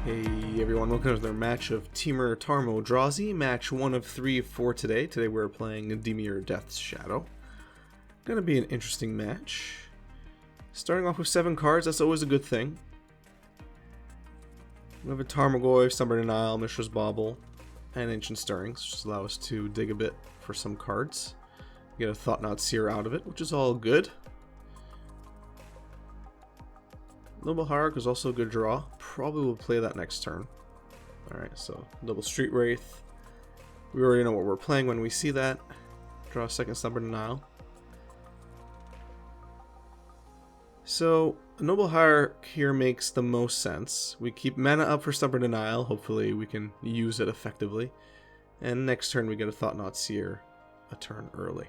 Hey everyone, welcome to another match of Temur Tarmodrazi, match 1 of 3 for today. Today we're playing Dimir Death's Shadow. Gonna be an interesting match. Starting off with 7 cards, that's always a good thing. We have a Tarmogoyf, Stubborn Denial, Mishra's Bauble, and Ancient Stirrings, which allow us to dig a bit for some cards. Get a Thought-Knot Seer out of it, which is all good. Noble Hierarch is also a good draw. Probably will play that next turn. Alright, so double Street Wraith. We already know what we're playing when we see that. Draw a second Stubborn Denial. So, a Noble Hierarch here makes the most sense. We keep mana up for Stubborn Denial. Hopefully we can use it effectively. And next turn we get a Thought-Knot Seer a turn early.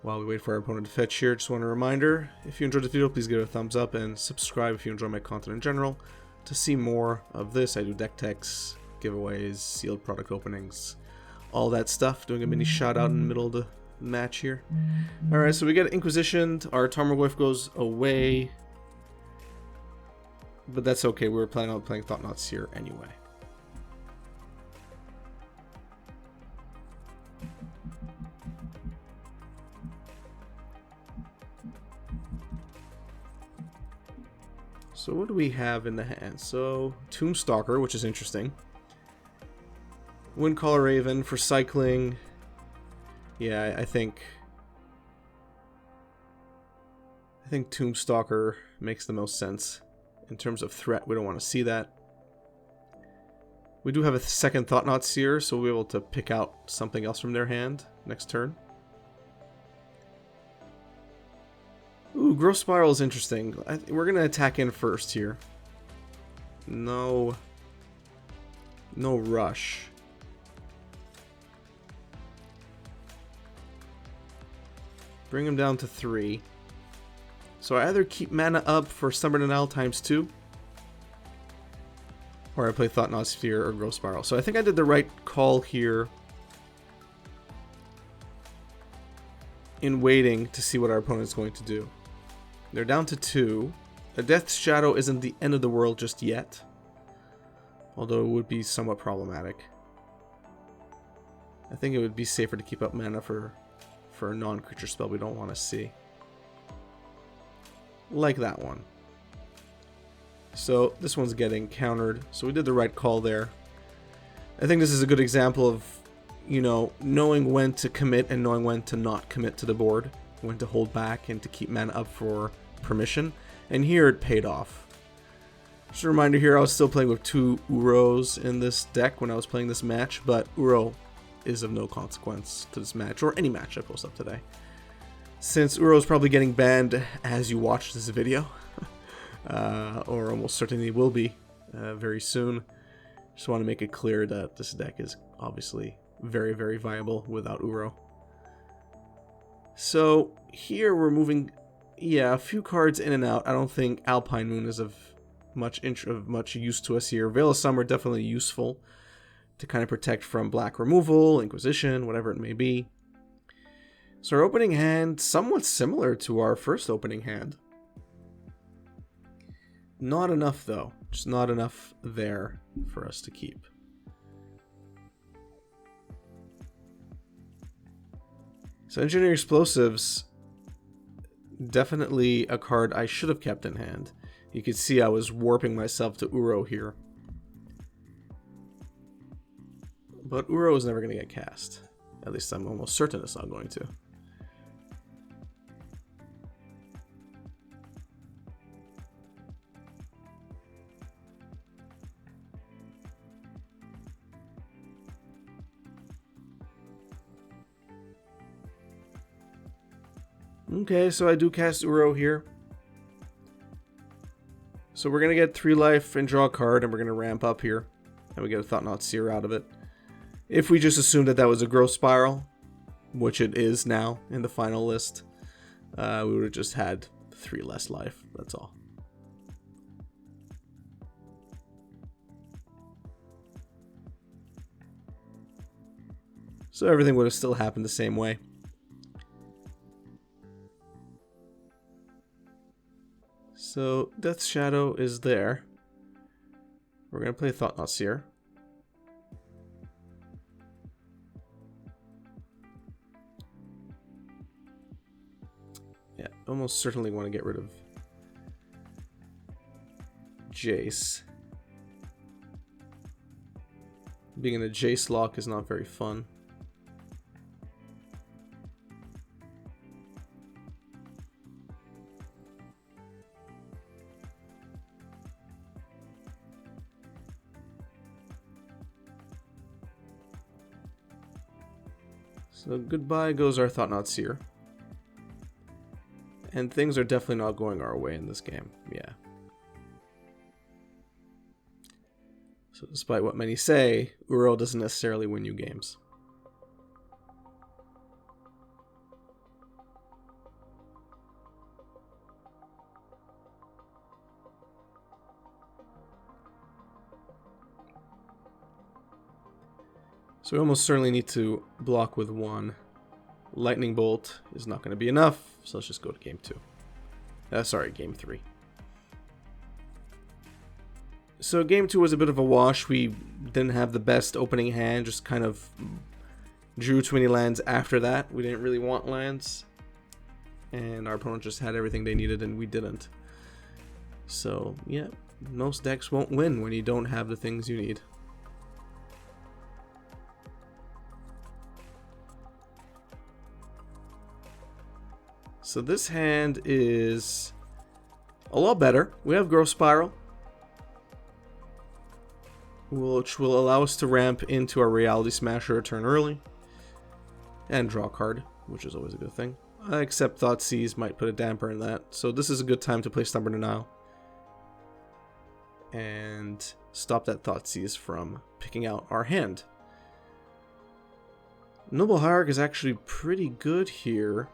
While we wait for our opponent to fetch here, just want a reminder, if you enjoyed the video, please give it a thumbs up and subscribe if you enjoy my content in general. To see more of this, I do deck techs, giveaways, sealed product openings, all that stuff. Doing a mini shout out in the middle of the match here. Alright, so we get Inquisitioned, our Tarmogoyf goes away, but that's okay, we were planning on playing Thought-Knot Seer anyway. So what do we have in the hand? So, Tombstalker, which is interesting. Windcaller Raven for cycling. Yeah, I think Tombstalker makes the most sense. In terms of threat, we don't want to see that. We do have a second Thought-Knot Seer, so we'll be able to pick out something else from their hand next turn. Ooh, Growth Spiral is interesting. We're gonna attack in first here. No rush. Bring him down to 3. So I either keep mana up for Stubborn Denial ×2, or I play Thought-Knot Seer or Growth Spiral. So I think I did the right call here in waiting to see what our opponent's going to do. They're down to 2. A Death's Shadow isn't the end of the world just yet, although it would be somewhat problematic. I think it would be safer to keep up mana for a non-creature spell we don't want to see. Like that one. So this one's getting countered, so we did the right call there. I think this is a good example of, you know, knowing when to commit and knowing when to not commit to the board. When to hold back and to keep mana up for permission. And here it paid off. Just a reminder here, I was still playing with 2 Uros in this deck when I was playing this match, but Uro is of no consequence to this match, or any match I post up today. Since Uro is probably getting banned as you watch this video, or almost certainly will be very soon, just want to make it clear that this deck is obviously very, very viable without Uro. So here we're moving, yeah, a few cards in and out. I don't think Alpine Moon is of much use to us here. Veil of Summer definitely useful to kind of protect from black removal, Inquisition, whatever it may be. So our opening hand, somewhat similar to our first opening hand. Not enough though, just not enough there for us to keep. So Engineer Explosives, definitely a card I should have kept in hand. You could see I was warping myself to Uro here. But Uro is never going to get cast. At least I'm almost certain it's not going to. Okay, so I do cast Uro here. So we're going to get 3 life and draw a card, and we're going to ramp up here. And we get a Thought-Knot Seer out of it. If we just assume that that was a Growth Spiral, which it is now in the final list, we would have just had 3 less life, that's all. So everything would have still happened the same way. So Death's Shadow is there. We're going to play Thought-Knot Seer. Yeah, almost certainly want to get rid of Jace. Being in a Jace lock is not very fun. So goodbye goes our Thought-Knot Seer. And things are definitely not going our way in this game. Yeah. So despite what many say, Uro doesn't necessarily win you games. So we almost certainly need to block with one. Lightning Bolt is not going to be enough, so let's just go to game 2. Sorry, game 3. So game 2 was a bit of a wash. We didn't have the best opening hand, just kind of drew too many lands after that. We didn't really want lands. And our opponent just had everything they needed and we didn't. So, yeah, most decks won't win when you don't have the things you need. So this hand is a lot better. We have Growth Spiral, which will allow us to ramp into our Reality Smasher a turn early. And draw a card, which is always a good thing. Except Thoughtseize might put a damper in that. So this is a good time to play Stubborn Denial. And stop that Thoughtseize from picking out our hand. Noble Hierarch is actually pretty good here.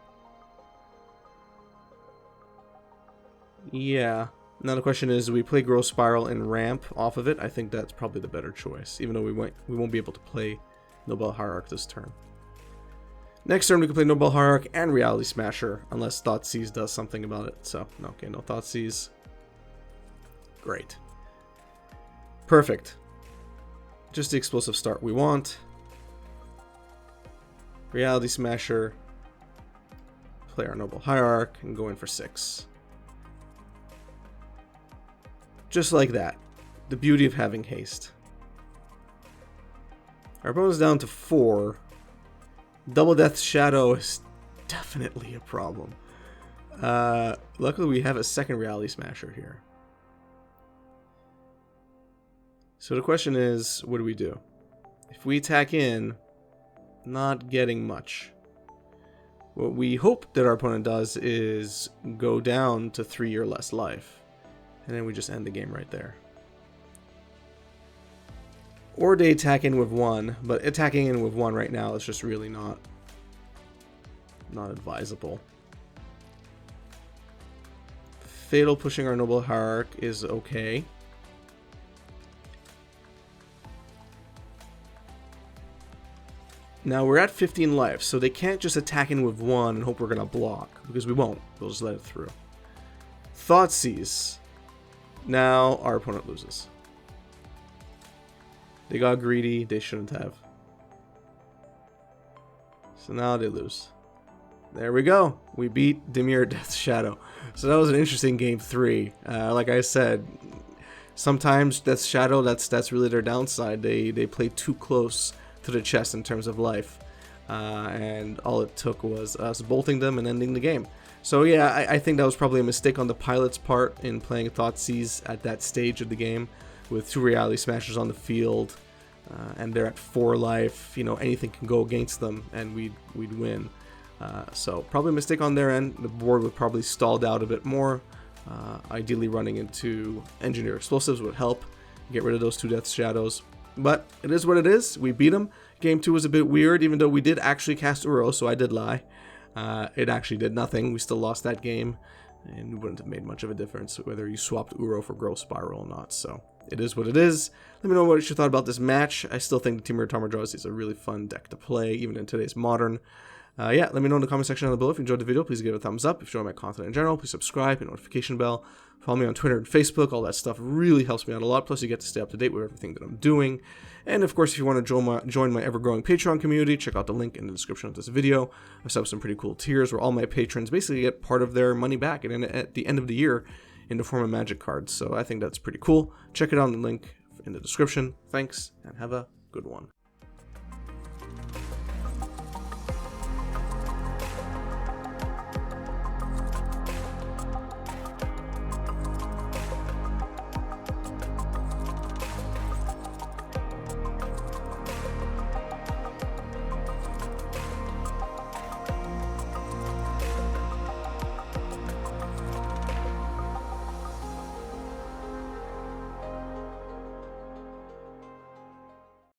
Yeah. Now the question is, do we play Growth Spiral and ramp off of it? I think that's probably the better choice, even though we won't be able to play Noble Hierarch this turn. Next turn we can play Noble Hierarch and Reality Smasher, unless Thoughtseize does something about it. So, okay, no Thoughtseize. Great. Perfect. Just the explosive start we want. Reality Smasher. Play our Noble Hierarch and go in for 6. Just like that. The beauty of having haste. Our opponent's down to 4. Double Death's Shadow is definitely a problem. Luckily we have a second Reality Smasher here. So the question is, what do we do? If we attack in, not getting much. What we hope that our opponent does is go down to 3 or less life. And then we just end the game right there. Or they attack in with 1, but attacking in with 1 right now is just really not advisable. Fatal pushing our Noble Hierarch is okay. Now we're at 15 life, so they can't just attack in with 1 and hope we're gonna block, because we won't. We'll just let it through. Thoughtseize. Now our opponent loses. They got greedy, they shouldn't have. So now they lose. There we go. We beat Dimir Death's Shadow. So that was an interesting game 3. Like I said, sometimes Death's Shadow, that's really their downside. They play too close to the chest in terms of life. And all it took was us bolting them and ending the game. So yeah, I think that was probably a mistake on the pilot's part in playing Thoughtseize at that stage of the game with 2 Reality Smashers on the field, and they're at 4 life. You know, anything can go against them, and we'd win. So probably a mistake on their end. The board would probably stalled out a bit more. Ideally, running into Engineer Explosives would help get rid of those 2 Death Shadows. But it is what it is. We beat them. Game 2 was a bit weird, even though we did actually cast Uro, so I did lie. It actually did nothing. We still lost that game, and it wouldn't have made much of a difference whether you swapped Uro for Growth Spiral or not. So it is what it is. Let me know what you thought about this match. I still think Temur Tarmodrazi is a really fun deck to play, even in today's modern. Yeah, let me know in the comment section down below if you enjoyed the video. Please give it a thumbs up. If you enjoy my content in general, please subscribe, hit the notification bell. Follow me on Twitter and Facebook. All that stuff really helps me out a lot. Plus, you get to stay up to date with everything that I'm doing. And of course, if you want to join my ever-growing Patreon community, check out the link in the description of this video. I've set up some pretty cool tiers where all my patrons basically get part of their money back at the end of the year in the form of Magic cards. So I think that's pretty cool. Check it out in the link in the description. Thanks, and have a good one.